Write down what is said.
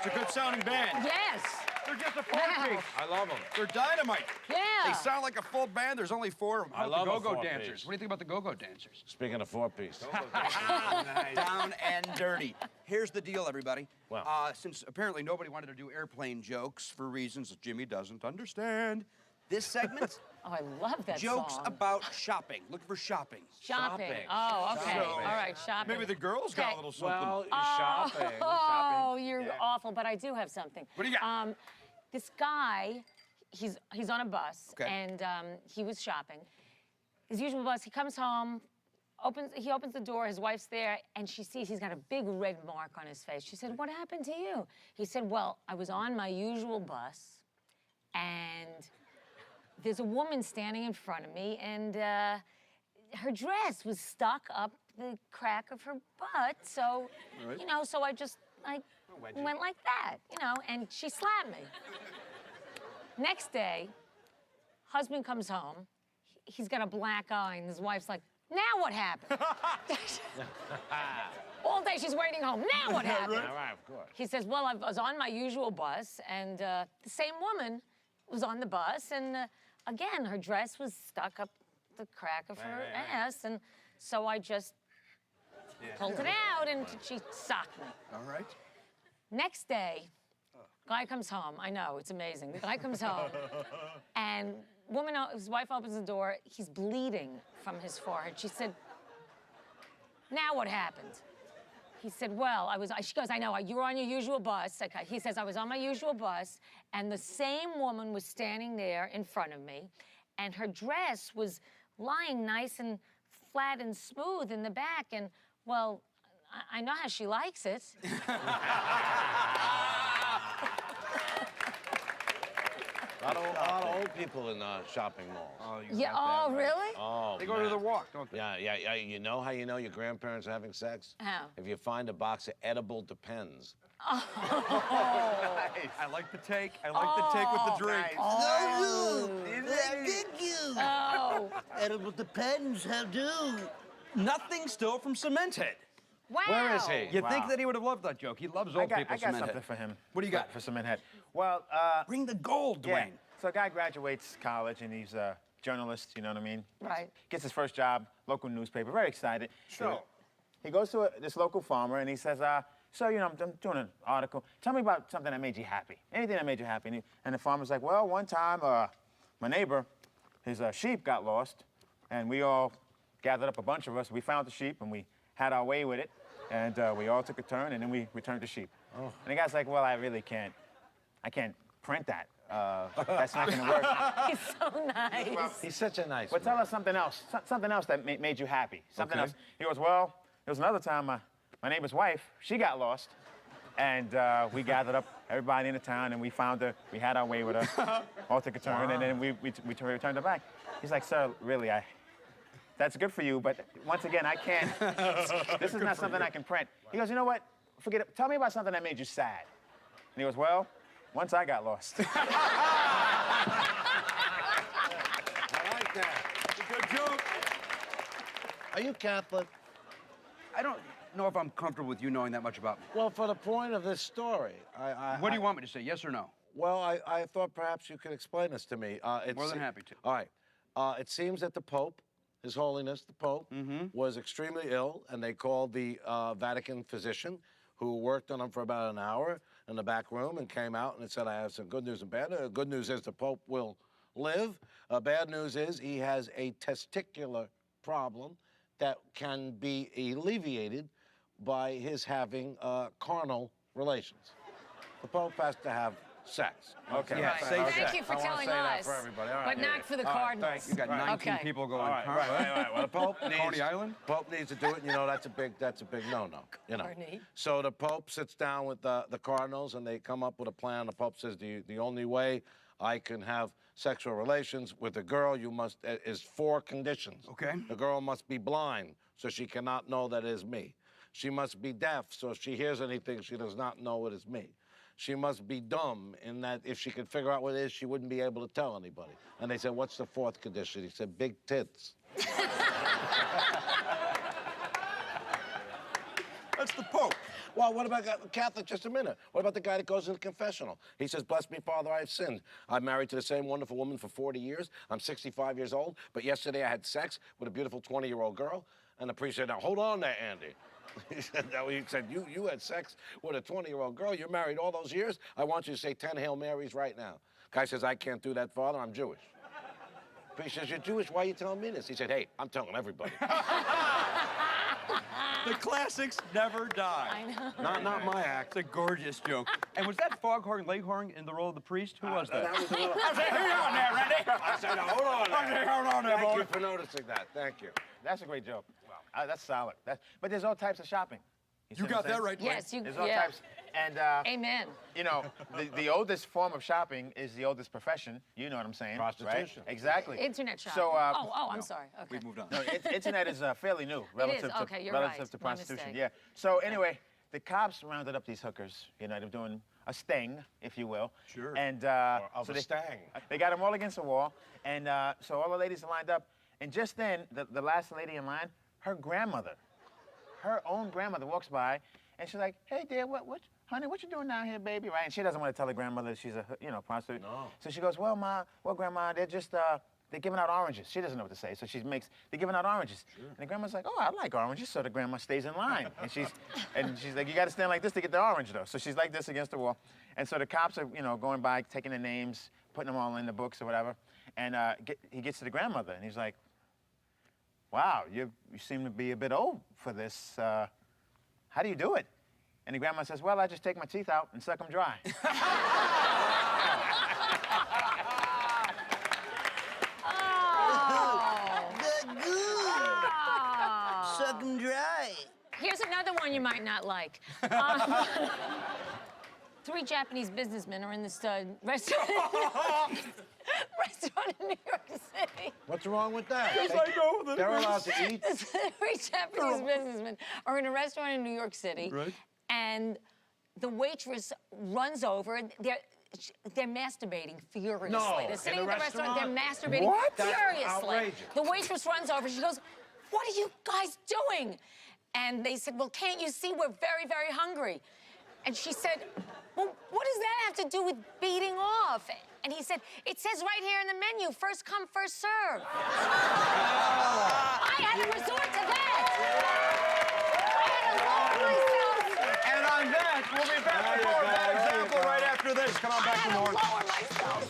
It's a good sounding band. Yes. They're just a four-piece. I love them. They're dynamite. Yeah. They sound like a full band. There's only four of them. I love the a go-go four-piece. dancers. What do you think about the go-go dancers? Speaking of four-piece. Down and dirty. Here's the deal, everybody. Well. Since apparently nobody wanted to do airplane jokes for reasons that Jimmy doesn't understand, this segment, Oh, I love that jokes song. about shopping. Looking for shopping. Shopping. Oh, okay. So, All right, shopping. Maybe the girls got a little something. Well, shopping. Oh, you're awful, but I do have something. What do you got? This guy, he's on a bus, Okay. and he was shopping. His usual bus, he comes home, he opens the door, his wife's there, and she sees he's got a big red mark on his face. She said, "What happened to you?" He said, "Well, I was on my usual bus, and there's a woman standing in front of me, and her dress was stuck up the crack of her butt, so, you know, so I went like that, you know, and she slapped me." Next day, husband comes home, he's got a black eye, and his wife's like, "Now what happened?" All day she's waiting home, "Now what happened?" All right, of course. He says, "Well, I was on my usual bus, and the same woman was on the bus, and again, her dress was stuck up the crack of her ass, and so I just pulled it out, and she socked me." All right. Next day, guy comes home. I know, it's amazing. The guy comes home, and his wife opens the door. He's bleeding from his forehead. She said, "Now what happened?" He said, "Well, she goes, "I know, you were on your usual bus." Okay. He says, "I was on my usual bus, and the same woman was standing there in front of me, and her dress was lying nice and flat and smooth in the back, and, well, I know how she likes it." A lot of old people in shopping malls. Oh, you Yeah, got that right. really? Oh, They go to man. the walk, don't they? Yeah. You know how you know your grandparents are having sex? How? If you find a box of edible Depends. I like the take. I like the take with the drink. Oh. Edible Depends, how do? Nothing still from Cement Head. Wow. Where is he? You'd think that he would have loved that joke. He loves old people, I got Cement something Head. for him. What do you got? For Cement Head. Well, Bring the gold, yeah. Dwayne. So a guy graduates college, and he's a journalist, you know what I mean? Right. Gets his first job, local newspaper, very excited. Sure. He goes to this local farmer, and he says, "So, you know, I'm doing an article. Tell me about something that made you happy. Anything that made you happy." And the farmer's like, "Well, one time, my neighbor, his sheep got lost, and we all gathered up, a bunch of us. We found the sheep, and we had our way with it, and we all took a turn, and then we returned the sheep." Oh. And the guy's like, "Well, I can't print that. That's not gonna work." He's so nice. He's such a nice Well, tell man. us something else. Something else that made you happy. Something Okay. else. He goes, "Well, there was another time my neighbor's wife, she got lost, and we gathered up everybody in the town, and we found her. We had our way with her. All took a turn, and then we returned her back." He's like, "Sir, really, that's good for you, but once again, I can't. This is not something I can print." He goes, "You know what? Forget it. Tell me about something that made you sad." And he goes, "Well, once I got lost." I like that. It's a good joke. Are you Catholic? I don't know if I'm comfortable with you knowing that much about me. Well, for the point of this story, What do you want me to say, yes or no? Well, I thought perhaps you could explain this to me. More than happy to. All right. It seems that the Pope, His Holiness the Pope, was extremely ill, and they called the Vatican physician, who worked on him for about an hour in the back room and came out and said, "I have some good news and bad news. Good news is the Pope will live. Bad news is he has a testicular problem that can be alleviated by his having carnal relations. The Pope has to have sex." Okay. Yeah, Right. safe Thank sex. you for I wanna telling say that us, for everybody. All right. but not for the All right, Cardinals. You got 19 Okay. people going, All right, huh? right. Well, the Pope needs... Coney Island? Pope needs to do it, and you know, that's a big no-no, you know. Carney. So the Pope sits down with the Cardinals, and they come up with a plan. The Pope says, the only way I can have sexual relations with a girl, is 4 conditions. Okay. The girl must be blind, so she cannot know that it is me. She must be deaf, so if she hears anything, she does not know it is me. She must be dumb, in that if she could figure out what it is, she wouldn't be able to tell anybody. And they said, "What's the 4th condition?" He said, "Big tits." That's the Pope. Well, what about Catholic? Just a minute. What about the guy that goes to the confessional? He says, "Bless me, Father, I have sinned. I'm married to the same wonderful woman for 40 years. I'm 65 years old, but yesterday I had sex with a beautiful 20-year-old girl." And the priest said, "Now hold on there, Andy." He said, "No." He said, "You had sex with a 20-year-old girl. You're married all those years. I want you to say 10 Hail Marys right now." Guy says, "I can't do that, Father. I'm Jewish." Priest says, "You're Jewish. Why are you telling me this?" He said, "Hey, I'm telling everybody." The classics never die. I know. Not my act. It's a gorgeous joke. And was that Foghorn Leghorn in the role of the priest? Who was that? That was a little... I said, hang on there, Randy. I said, "Now, hold on there." Hold on there, Thank boy. you for noticing that. Thank you. That's a great joke. Wow. That's solid. But there's all types of shopping. See You what I'm got that saying? right, Dwayne. Yes, you. There's all Yeah. types. And, Amen. you know, the oldest form of shopping is the oldest profession. You know what I'm saying? Prostitution. Right? Exactly. Internet shopping. So, I'm sorry. Okay. We've moved on. no, internet is fairly new relative to Okay, you're relative right. to My prostitution. mistake. Yeah. So anyway, the cops rounded up these hookers. You know, they're doing a sting, if you will. Sure. And Of so a stang. they got them all against the wall, and so all the ladies are lined up. And just then, the last lady in line, her grandmother, her own grandmother, walks by, and she's like, "Hey, dear, honey, what you doing down here, baby?" Right? And she doesn't want to tell her grandmother that she's a prostitute. No. So she goes, "Well, grandma, they're just they're giving out oranges." She doesn't know what to say, so they're giving out oranges. Sure. And the grandma's like, "Oh, I like oranges," so the grandma stays in line. And she's like, "You got to stand like this to get the orange, though." So she's like this against the wall. And so the cops are, going by, taking the names, putting them all in the books or whatever. And he gets to the grandmother, and he's like, "Wow, you seem to be a bit old for this. How do you do it?" And the grandma says, "Well, I just take my teeth out and suck them dry." Suck 'em dry. Here's another one you might not like. 3 Japanese businessmen are in this restaurant in New York City. What's wrong with that? know They're allowed to eat. 3 Japanese businessmen are in a restaurant in New York City. Right. And the waitress runs over. They're masturbating furiously. No, They're sitting in at the the restaurant. They're restaurant? masturbating What? That's furiously. outrageous. The waitress runs over. She goes, "What are you guys doing?" And they said, "Well, can't you see we're very, very hungry?" And she said, "Well, what does that have to do with beating off?" And he said, "It says right here in the menu, first come, first serve." I had to resort to that. I had to lower myself. And on that, we'll be back with more of that example right after this. Come on I back had for to more. lower myself.